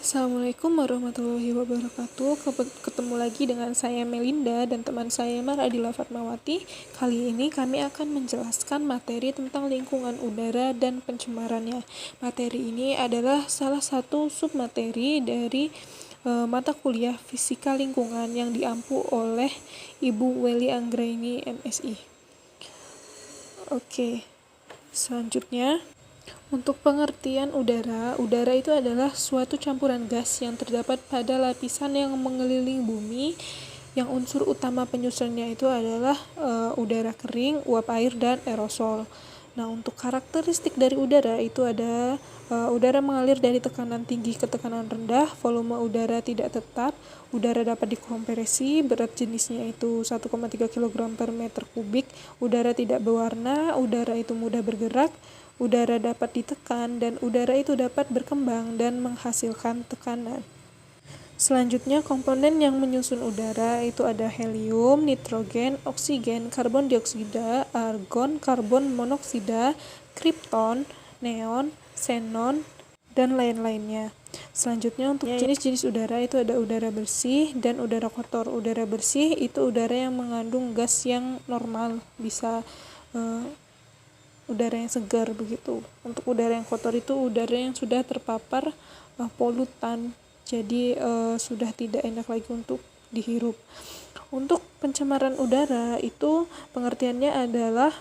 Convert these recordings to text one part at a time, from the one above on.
Assalamualaikum warahmatullahi wabarakatuh. Ketemu lagi dengan saya Melinda dan teman saya Maradila Fatmawati. Kali ini kami akan menjelaskan materi tentang lingkungan udara dan pencemarannya. Materi ini adalah salah satu submateri dari mata kuliah Fisika Lingkungan yang diampu oleh Ibu Welly Anggraini MSI. Oke, selanjutnya untuk pengertian udara itu adalah suatu campuran gas yang terdapat pada lapisan yang mengelilingi bumi, yang unsur utama penyusunnya itu adalah udara kering, uap air, dan aerosol. Nah, untuk karakteristik dari udara itu ada udara mengalir dari tekanan tinggi ke tekanan rendah, volume udara tidak tetap, udara dapat dikompresi, berat jenisnya itu 1,3 kg per meter kubik, udara tidak berwarna, udara itu mudah bergerak, udara dapat ditekan, dan udara itu dapat berkembang dan menghasilkan tekanan. Selanjutnya, komponen yang menyusun udara itu ada helium, nitrogen, oksigen, karbon dioksida, argon, karbon monoksida, kripton, neon, xenon, dan lain-lainnya. Selanjutnya, untuk jenis-jenis udara itu ada udara bersih dan udara kotor. Udara bersih itu udara yang mengandung gas yang normal, bisa udara yang segar begitu. Untuk udara yang kotor itu udara yang sudah terpapar polutan, jadi sudah tidak enak lagi untuk dihirup. Untuk pencemaran udara itu pengertiannya adalah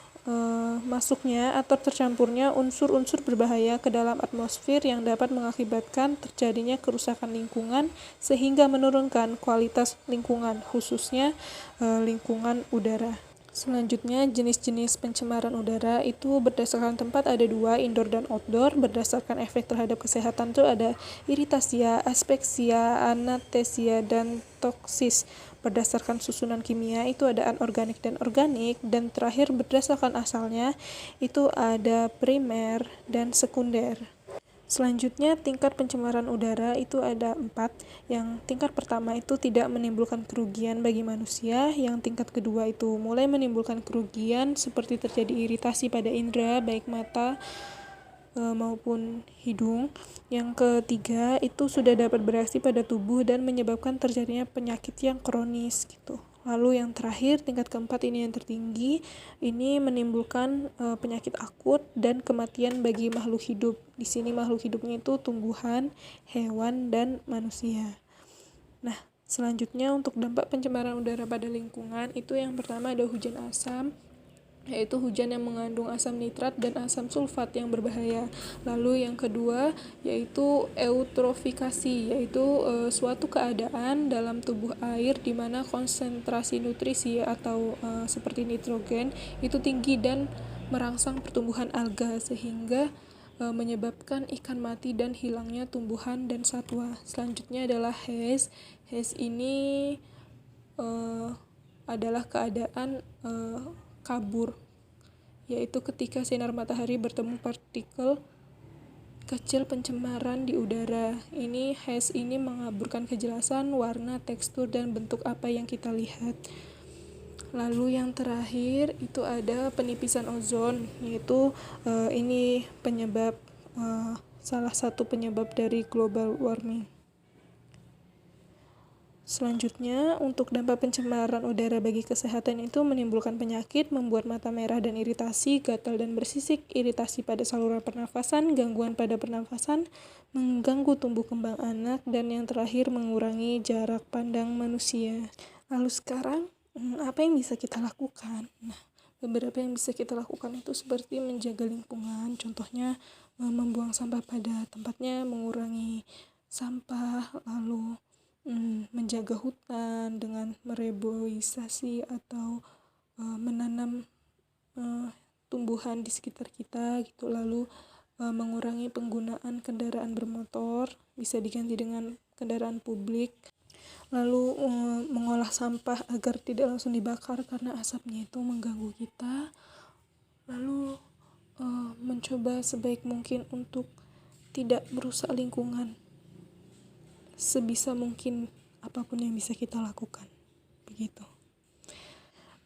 masuknya atau tercampurnya unsur-unsur berbahaya ke dalam atmosfer yang dapat mengakibatkan terjadinya kerusakan lingkungan sehingga menurunkan kualitas lingkungan, khususnya lingkungan udara. Selanjutnya, jenis-jenis pencemaran udara itu berdasarkan tempat ada dua, indoor dan outdoor. Berdasarkan efek terhadap kesehatan itu ada iritasia, aspeksia, anatesia, dan toksis. Berdasarkan susunan kimia itu ada anorganik dan organik. Dan terakhir berdasarkan asalnya itu ada primer dan sekunder. Selanjutnya, tingkat pencemaran udara itu ada 4. Yang tingkat pertama itu tidak menimbulkan kerugian bagi manusia. Yang tingkat kedua itu mulai menimbulkan kerugian seperti terjadi iritasi pada indera, baik mata maupun hidung. Yang ketiga itu sudah dapat bereaksi pada tubuh dan menyebabkan terjadinya penyakit yang kronis gitu. Lalu yang terakhir, tingkat keempat ini yang tertinggi, ini menimbulkan penyakit akut dan kematian bagi makhluk hidup. Di sini makhluk hidupnya itu tumbuhan, hewan, dan manusia. Nah, selanjutnya untuk dampak pencemaran udara pada lingkungan, itu yang pertama ada hujan asam, yaitu hujan yang mengandung asam nitrat dan asam sulfat yang berbahaya. Lalu yang kedua yaitu eutrofikasi, yaitu suatu keadaan dalam tubuh air di mana konsentrasi nutrisi atau seperti nitrogen itu tinggi dan merangsang pertumbuhan alga sehingga menyebabkan ikan mati dan hilangnya tumbuhan dan satwa. Selanjutnya adalah haze. Haze ini adalah keadaan kabur, yaitu ketika sinar matahari bertemu partikel kecil pencemaran di udara. Haze ini mengaburkan kejelasan warna, tekstur, dan bentuk apa yang kita lihat. Lalu yang terakhir itu ada penipisan ozon, yaitu ini penyebab salah satu penyebab dari global warming. Selanjutnya, untuk dampak pencemaran udara bagi kesehatan itu menimbulkan penyakit, membuat mata merah dan iritasi, gatal dan bersisik, iritasi pada saluran pernafasan, gangguan pada pernafasan, mengganggu tumbuh kembang anak, dan yang terakhir mengurangi jarak pandang manusia. Lalu sekarang, apa yang bisa kita lakukan? Nah, beberapa yang bisa kita lakukan itu seperti menjaga lingkungan, contohnya membuang sampah pada tempatnya, mengurangi sampah, lalu menjaga hutan dengan mereboisasi atau menanam tumbuhan di sekitar kita gitu. Lalu mengurangi penggunaan kendaraan bermotor, bisa diganti dengan kendaraan publik. Lalu mengolah sampah agar tidak langsung dibakar karena asapnya itu mengganggu kita. Lalu mencoba sebaik mungkin untuk tidak merusak lingkungan. Sebisa mungkin apapun yang bisa kita lakukan, begitu.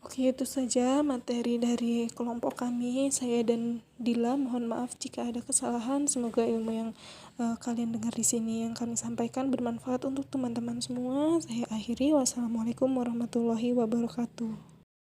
Oke, itu saja materi dari kelompok kami, saya dan Dila. Mohon maaf jika ada kesalahan. Semoga ilmu yang kalian dengar di sini yang kami sampaikan bermanfaat untuk teman-teman semua. Saya akhiri. Wassalamualaikum warahmatullahi wabarakatuh.